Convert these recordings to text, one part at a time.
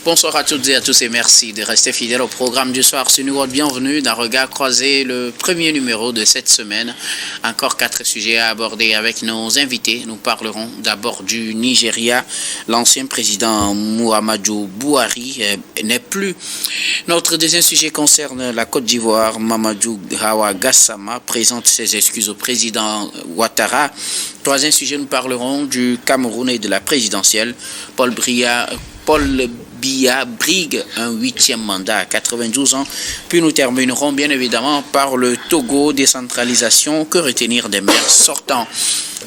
Bonsoir à toutes et à tous et merci de rester fidèles au programme du soir sur New World. Bienvenue dans Regard croisé, le premier numéro de cette semaine. Encore 4 sujets à aborder avec nos invités. Nous parlerons d'abord du Nigeria. L'ancien président Muhammadu Buhari n'est plus. Notre deuxième sujet concerne la Côte d'Ivoire. Mamadou Hawa Gassama présente ses excuses au président Ouattara. Troisième sujet, nous parlerons du Cameroun et de la présidentielle. Paul Biya brigue un 8e mandat à 92 ans. Puis nous terminerons bien évidemment par le Togo, décentralisation, que retenir des maires sortants.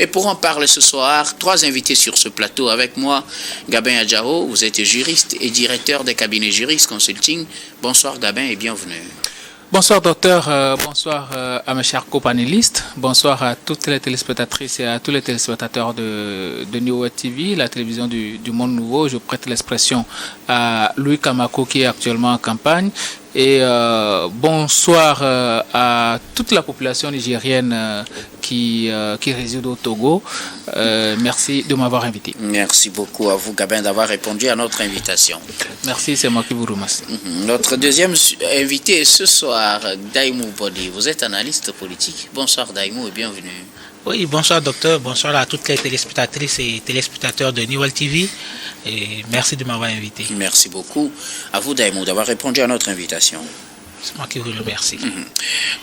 Et pour en parler ce soir, 3 invités sur ce plateau avec moi. Gabin Adjao, vous êtes juriste et directeur des cabinets Juris Consulting. Bonsoir Gabin et bienvenue. Bonsoir docteur, bonsoir à mes chers copanélistes, bonsoir à toutes les téléspectatrices et à tous les téléspectateurs de New World TV, la télévision du Monde Nouveau. Je prête l'expression à Louis Kamako qui est actuellement en campagne. Et bonsoir à toute la population nigérienne qui réside au Togo. Merci de m'avoir invité. Merci beaucoup à vous, Gabin, d'avoir répondu à notre invitation. Merci, c'est moi qui vous remercie. Notre deuxième invité ce soir, Daimou Bodi. Vous êtes analyste politique. Bonsoir Daimou et bienvenue. Oui, bonsoir docteur, bonsoir à toutes les téléspectatrices et téléspectateurs de New World TV et merci de m'avoir invité. Merci beaucoup à vous Daimou d'avoir répondu à notre invitation. C'est moi qui vous remercie.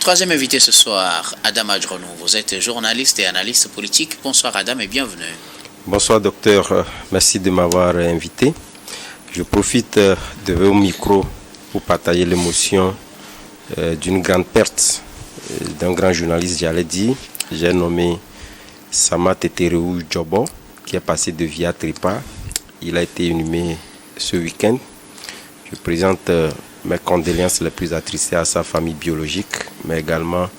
Troisième invité ce soir, Adam Adjronou. Vous êtes journaliste et analyste politique. Bonsoir Adam et bienvenue. Bonsoir docteur, merci de m'avoir invité. Je profite de vos micros pour partager l'émotion d'une grande perte d'un grand journaliste, j'allais dire. J'ai nommé Sama Tetereou Djobo, qui est passé de Via Tripa. Il a été inhumé ce week-end. Je présente mes condoléances les plus attristées à sa famille biologique, mais également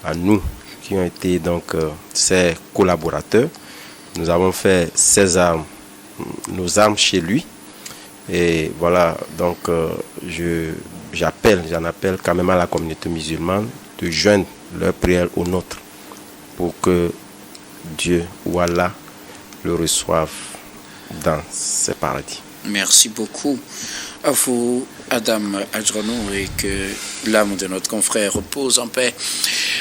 à nous qui ont été donc ses collaborateurs. Nous avons fait nos armes chez lui. Et voilà, donc j'en appelle quand même à la communauté musulmane de joindre leur prière aux nôtres, pour que Dieu ou Allah le reçoive dans ses paradis. Merci beaucoup à vous, Adam Adjronou, et que l'âme de notre confrère repose en paix.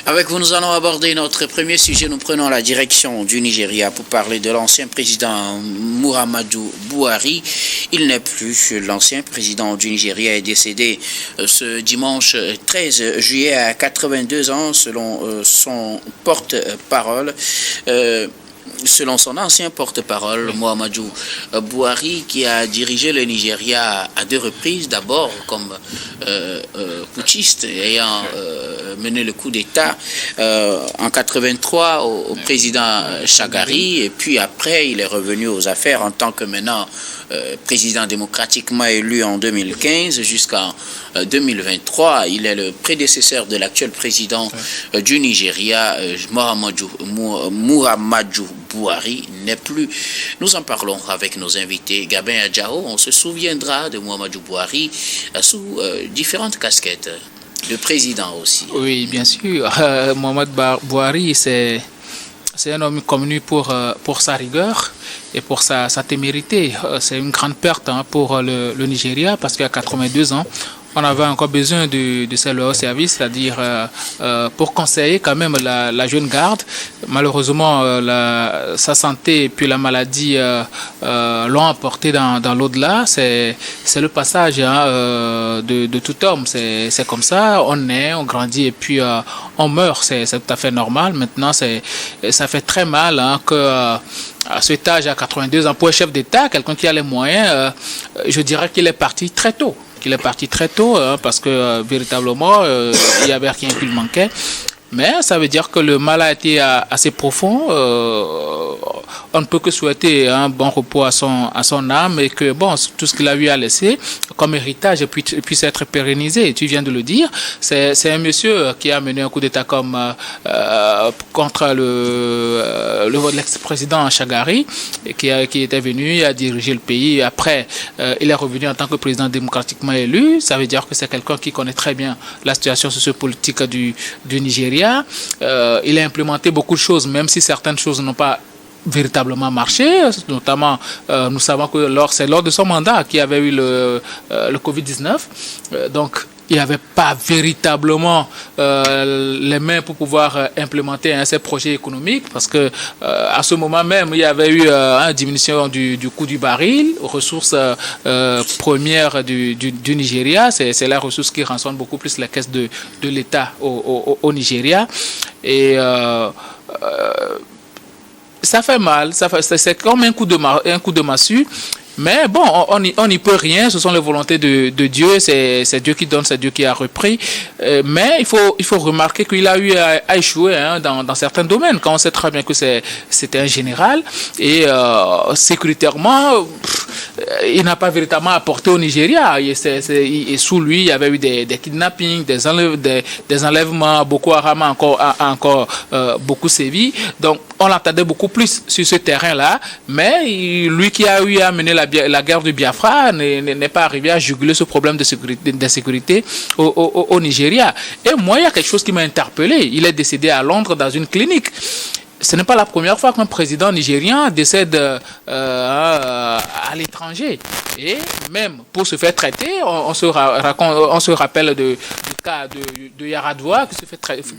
Avec vous, nous allons aborder notre premier sujet. Nous prenons la direction du Nigeria pour parler de l'ancien président Muhammadu Buhari. Il n'est plus. L'ancien président du Nigeria est décédé ce dimanche 13 juillet à 82 ans, selon son porte-parole. Selon son ancien porte-parole, Muhammadu Buhari, qui a dirigé le Nigeria à 2 reprises, d'abord comme putschiste, ayant mené le coup d'État en 83 au président Shagari, et puis après il est revenu aux affaires en tant que maintenant président démocratiquement élu en 2015 jusqu'en 2023. Il est le prédécesseur de l'actuel président du Nigeria, Muhammadu Buhari n'est plus. Nous en parlons avec nos invités. Gabin Adjao, on se souviendra de Muhammadu Buhari sous différentes casquettes, de président aussi. Oui, bien sûr. Muhammadu Buhari, c'est un homme connu pour sa rigueur et pour sa témérité. C'est une grande perte pour le Nigeria, parce qu'à 82 ans, on avait encore besoin de ces loyaux services, c'est-à-dire pour conseiller quand même la jeune garde. Malheureusement, sa santé et puis la maladie l'ont emporté dans l'au-delà. C'est le passage de tout homme. C'est comme ça, on naît, on grandit et puis on meurt. C'est tout à fait normal. Maintenant, ça fait très mal que à cet âge, à 82 ans, pour un chef d'État, quelqu'un qui a les moyens, je dirais qu'il est parti très tôt. Parce que véritablement, il n'y avait rien qui lui manquait. Mais ça veut dire que le mal a été assez profond. On ne peut que souhaiter un bon repos à son âme, et que bon, tout ce qu'il a eu à laisser comme héritage puisse être pérennisé. Tu viens de le dire. C'est un monsieur qui a mené un coup d'État comme contre l'ex-président Shagari, qui était venu à diriger le pays. Après, il est revenu en tant que président démocratiquement élu. Ça veut dire que c'est quelqu'un qui connaît très bien la situation sociopolitique du Nigeria. Il a implémenté beaucoup de choses, même si certaines choses n'ont pas véritablement marché. Notamment, nous savons que c'est lors de son mandat qu'il y avait eu le Covid-19. Donc, il n'y avait pas véritablement les mains pour pouvoir implémenter ces projets économiques parce que à ce moment même, il y avait eu une diminution du coût du baril, ressources premières du Nigeria. C'est la ressource qui rançonne beaucoup plus la caisse de l'État au Nigeria. Et ça fait mal, c'est comme un coup de massue. Mais bon, on n'y peut rien, ce sont les volontés de Dieu, c'est Dieu qui donne, c'est Dieu qui a repris. Mais il faut remarquer qu'il a eu à échouer dans certains domaines, quand on sait très bien que c'était un général, et sécuritairement, il n'a pas véritablement apporté au Nigeria. Et sous lui, il y avait eu des kidnappings, des enlèvements, Boko Haram a encore beaucoup sévi. Donc, on l'attendait beaucoup plus sur ce terrain-là, mais lui qui a eu à mener la guerre du Biafra n'est pas arrivé à juguler ce problème de sécurité au Nigeria. Et moi, il y a quelque chose qui m'a interpellé. Il est décédé à Londres dans une clinique. Ce n'est pas la première fois qu'un président nigérien décède à l'étranger. Et même pour se faire traiter, on se rappelle du cas de Yaradua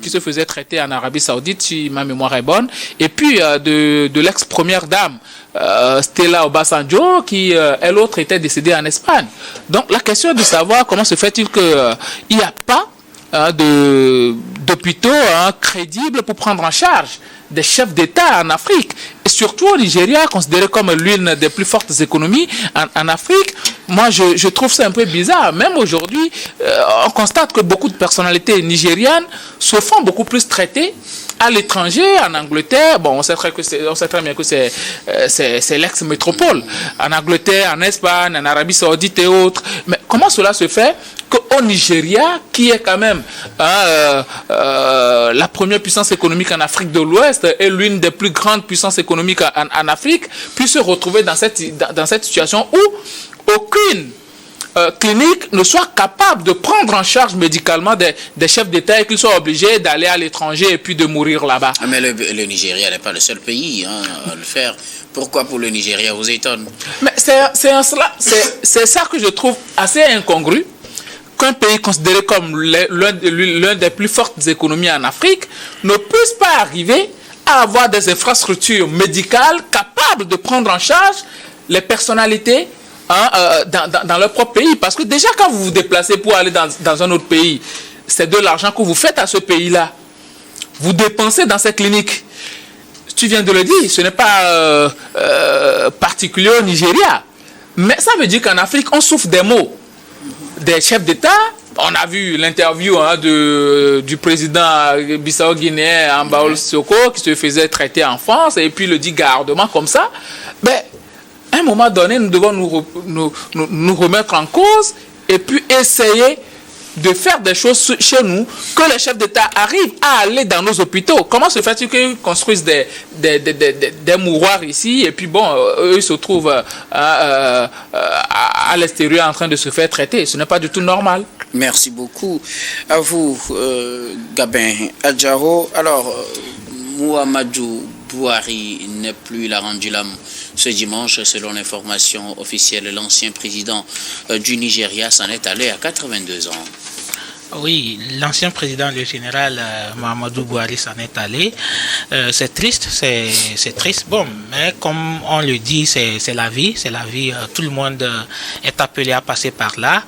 qui se faisait traiter en Arabie Saoudite, si ma mémoire est bonne. Et puis de l'ex-première dame, Stella Obasanjo, qui, elle autre, était décédée en Espagne. Donc la question est de savoir comment se fait-il qu'il n'y a pas d'hôpitaux crédibles pour prendre en charge des chefs d'État en Afrique, et surtout au Nigeria, considéré comme l'une des plus fortes économies en Afrique. Moi, je trouve ça un peu bizarre. Même aujourd'hui, on constate que beaucoup de personnalités nigérianes se font beaucoup plus traiter à l'étranger, en Angleterre. Bon, on sait très bien que c'est l'ex-métropole. En Angleterre, en Espagne, en Arabie Saoudite et autres. Mais comment cela se fait qu'au Nigeria, qui est quand même la première puissance économique en Afrique de l'Ouest et l'une des plus grandes puissances économiques en Afrique, puisse se retrouver dans cette situation où aucune clinique ne soit capable de prendre en charge médicalement des chefs d'État et qu'ils soient obligés d'aller à l'étranger et puis de mourir là-bas. Mais le Nigeria n'est pas le seul pays à le faire. Pourquoi pour le Nigeria vous étonne? Mais c'est ça que je trouve assez incongru, qu'un pays considéré comme l'un des plus fortes économies en Afrique ne puisse pas arriver à avoir des infrastructures médicales capables de prendre en charge les personnalités dans leur propre pays. Parce que déjà, quand vous vous déplacez pour aller dans un autre pays, c'est de l'argent que vous faites à ce pays-là. Vous dépensez dans ces cliniques. Tu viens de le dire, ce n'est pas particulier au Nigeria. Mais ça veut dire qu'en Afrique, on souffre des maux des chefs d'État. On a vu l'interview du président bissau-guinéen Ambaol Soko qui se faisait traiter en France et puis le dit gardement comme ça. Mais à un moment donné, nous devons nous remettre en cause et puis essayer de faire des choses chez nous, que les chefs d'État arrivent à aller dans nos hôpitaux. Comment se fait-il qu'ils construisent des mouroirs ici et puis bon, eux ils se trouvent à l'extérieur en train de se faire traiter? Ce n'est pas du tout normal. Merci beaucoup. À vous, Gabin Adjaro. Alors, Muhammadu Buhari n'est plus la rendu l'âme ce dimanche, selon l'information officielle. L'ancien président du Nigeria s'en est allé à 82 ans. Oui, l'ancien président, le général Muhammadu Buhari s'en est allé. C'est triste, c'est triste. Bon, mais comme on le dit, c'est la vie, tout le monde est appelé à passer par là.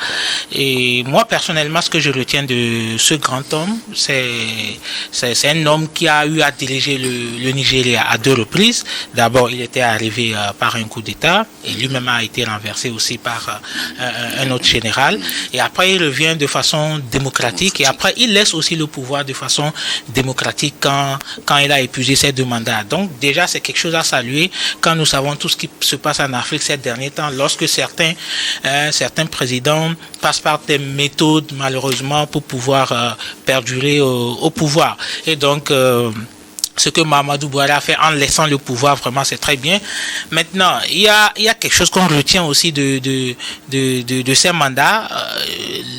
Et moi, personnellement, ce que je retiens de ce grand homme, c'est un homme qui a eu à diriger le Nigeria à 2 reprises. D'abord, il était arrivé par un coup d'État et lui-même a été renversé aussi par un autre général. Et après, il revient de façon démocratique et après il laisse aussi le pouvoir de façon démocratique quand il a épuisé ses 2 mandats. Donc déjà c'est quelque chose à saluer quand nous savons tout ce qui se passe en Afrique ces derniers temps, lorsque certains présidents passent par des méthodes malheureusement pour pouvoir perdurer au pouvoir. Et donc Ce que Mahamadou Bouhari a fait en laissant le pouvoir, vraiment, c'est très bien. Maintenant, il y a quelque chose qu'on retient aussi de ces mandats.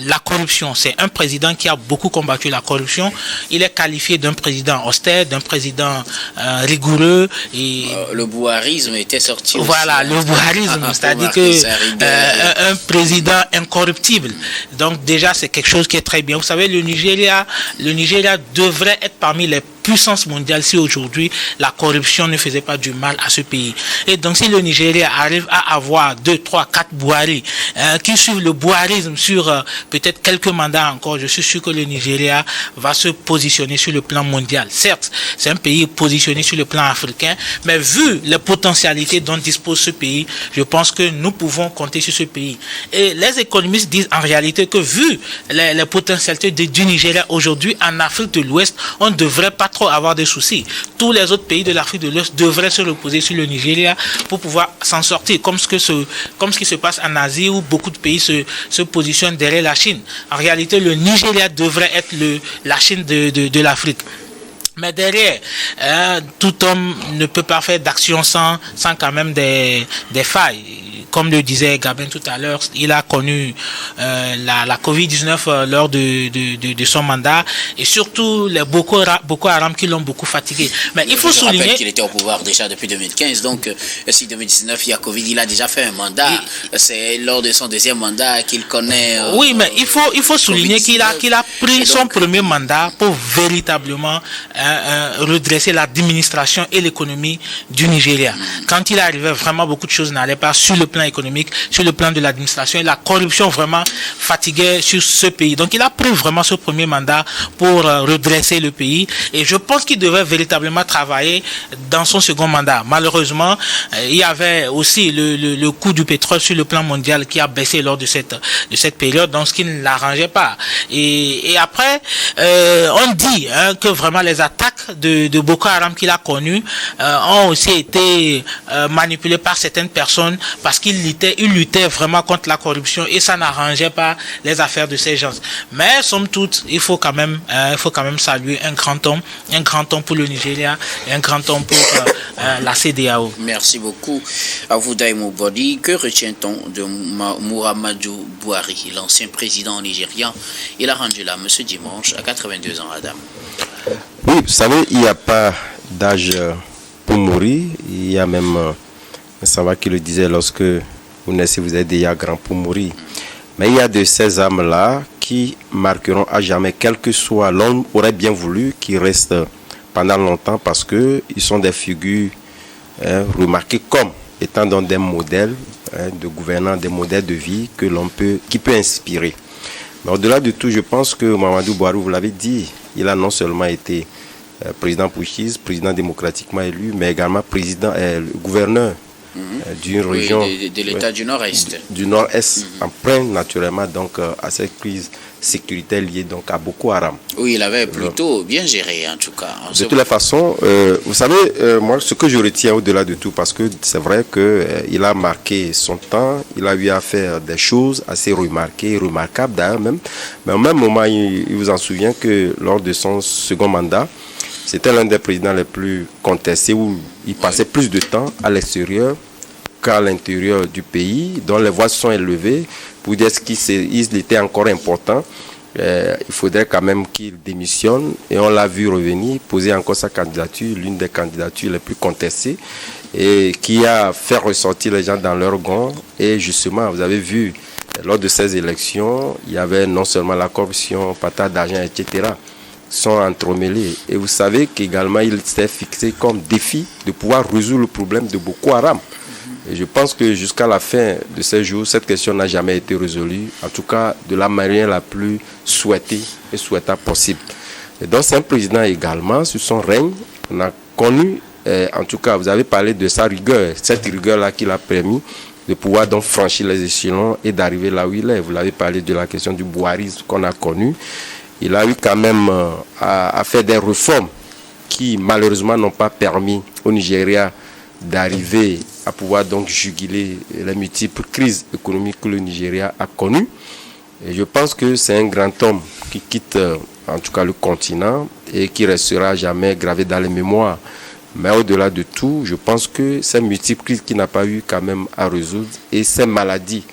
La corruption, c'est un président qui a beaucoup combattu la corruption. Il est qualifié d'un président austère, d'un président rigoureux. Et le bouharisme était sorti. Voilà, aussi, le bouharisme, c'est-à-dire que un président incorruptible. Donc déjà, c'est quelque chose qui est très bien. Vous savez, le Nigeria devrait être parmi les puissance mondiale si aujourd'hui la corruption ne faisait pas du mal à ce pays. Et donc si le Nigeria arrive à avoir 2, 3, 4 Bouhari qui suivent le bouharisme sur peut-être quelques mandats encore, je suis sûr que le Nigeria va se positionner sur le plan mondial. Certes, c'est un pays positionné sur le plan africain, mais vu les potentialités dont dispose ce pays, je pense que nous pouvons compter sur ce pays. Et les économistes disent en réalité que vu les potentialités du Nigeria aujourd'hui en Afrique de l'Ouest, on ne devrait pas trop avoir de soucis. Tous les autres pays de l'Afrique de l'Ouest devraient se reposer sur le Nigeria pour pouvoir s'en sortir, comme ce qui se passe en Asie où beaucoup de pays se positionnent derrière la Chine. En réalité, le Nigeria devrait être la Chine de l'Afrique. Mais derrière, tout homme ne peut pas faire d'action sans quand même des failles. Comme le disait Gabin tout à l'heure, il a connu la Covid-19 lors de son mandat et surtout les Boko Haram qui l'ont beaucoup fatigué. Mais il faut souligner... Je rappelle qu'il était au pouvoir déjà depuis 2015, donc si 2019 il y a Covid, il a déjà fait un mandat. C'est lors de son deuxième mandat qu'il connaît... oui, mais il faut souligner qu'il a pris son premier mandat pour véritablement redresser l'administration et l'économie du Nigeria. Quand il arrivait, vraiment beaucoup de choses n'allaient pas sur le plan économique, sur le plan de l'administration, et la corruption vraiment fatiguait sur ce pays. Donc il a pris vraiment ce premier mandat pour redresser le pays et je pense qu'il devait véritablement travailler dans son second mandat. Malheureusement, il y avait aussi le coût du pétrole sur le plan mondial qui a baissé lors de cette période, donc ce qui ne l'arrangeait pas. Et après, on dit que vraiment les attaques de Boko Haram qu'il a connues ont aussi été manipulées par certaines personnes parce qu'il luttait vraiment contre la corruption et ça n'arrangeait pas les affaires de ces gens. Mais somme toute, il faut quand même saluer un grand homme pour le Nigeria et un grand homme pour la CEDEAO. Merci beaucoup à vous, Daimou Bodi. Que retient-on de Muhammadu Bouhari, l'ancien président nigérian? Il a rendu l'âme ce dimanche à 82 ans, Adam. Oui, vous savez, il n'y a pas d'âge pour mourir. Il y a même ça va qui le disait, lorsque vous naissez, vous êtes déjà grand pour mourir. Mais il y a de ces âmes-là qui marqueront à jamais, quel que soit l'homme aurait bien voulu qu'ils restent pendant longtemps parce qu'ils sont des figures remarquées comme étant dans des modèles de gouvernance, des modèles de vie qui peut inspirer. Mais au-delà de tout, je pense que Mahamadou Bouhari, vous l'avez dit, il a non seulement été président Pouchis, président démocratiquement élu, mais également gouverneur d'une région de l'État du Nord-Est. Du Nord-Est, emprunt naturellement donc à cette crise sécuritaire liée donc à Boko Haram. Oui, il avait plutôt bien géré en tout cas. De toutes les façons, vous savez, moi ce que je retiens au-delà de tout, parce que c'est vrai qu'il a marqué son temps, il a eu à faire des choses assez remarquables d'ailleurs même, mais au même moment, il vous en souvient que lors de son second mandat, c'était l'un des présidents les plus contestés où il passait plus de temps à l'extérieur qu'à l'intérieur du pays, dont les voix se sont élevées pour dire qu'il était encore important. Il faudrait quand même qu'il démissionne et on l'a vu revenir, poser encore sa candidature, l'une des candidatures les plus contestées et qui a fait ressortir les gens dans leur gond. Et justement, vous avez vu, lors de ces élections, il y avait non seulement la corruption, patate d'argent, etc., sont entremêlés. Et vous savez qu'également, il s'est fixé comme défi de pouvoir résoudre le problème de Boko Haram. Et je pense que jusqu'à la fin de ces jours, cette question n'a jamais été résolue, en tout cas de la manière la plus souhaitée et souhaitable possible. Et donc c'est un président également, sur son règne, on a connu, en tout cas vous avez parlé de sa rigueur, cette rigueur-là qui l'a permis de pouvoir donc franchir les échelons et d'arriver là où il est. Vous l'avez parlé de la question du bouharisme qu'on a connu. Il a eu quand même à faire des réformes qui malheureusement n'ont pas permis au Nigeria d'arriver à pouvoir donc juguler les multiples crises économiques que le Nigeria a connues. Et je pense que c'est un grand homme qui quitte en tout cas le continent et qui restera jamais gravé dans les mémoires. Mais au-delà de tout, je pense que ces multiples crises qu'il n'a pas eu quand même à résoudre et ces maladies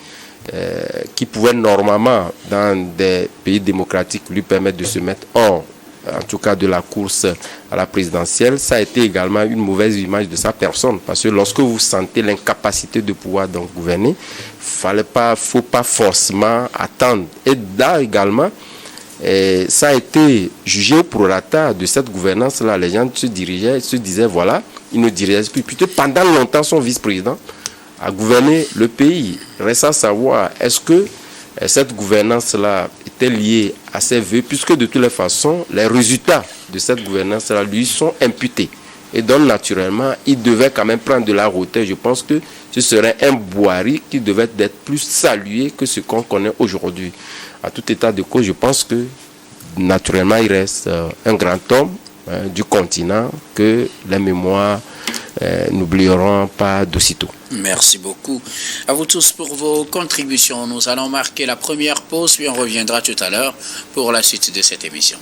qui pouvaient normalement, dans des pays démocratiques, lui permettre de se mettre hors, en tout cas de la course à la présidentielle, ça a été également une mauvaise image de sa personne. Parce que lorsque vous sentez l'incapacité de pouvoir donc gouverner, faut pas forcément attendre. Et là également, ça a été jugé au prorata de cette gouvernance-là. Les gens se disaient, voilà, il ne dirigeait plus. Plutôt pendant longtemps, son vice-président a gouverné le pays. Reste à savoir, est-ce que cette gouvernance-là était liée à ses vœux, puisque de toutes les façons, les résultats de cette gouvernance-là lui sont imputés. Et donc, naturellement, il devait quand même prendre de la hauteur. Je pense que ce serait un Bouhari qui devait être plus salué que ce qu'on connaît aujourd'hui. À tout état de cause, je pense que, naturellement, il reste un grand homme du continent que les mémoires n'oublieront pas d'aussitôt. Merci beaucoup à vous tous pour vos contributions. Nous allons marquer la première pause, puis on reviendra tout à l'heure pour la suite de cette émission.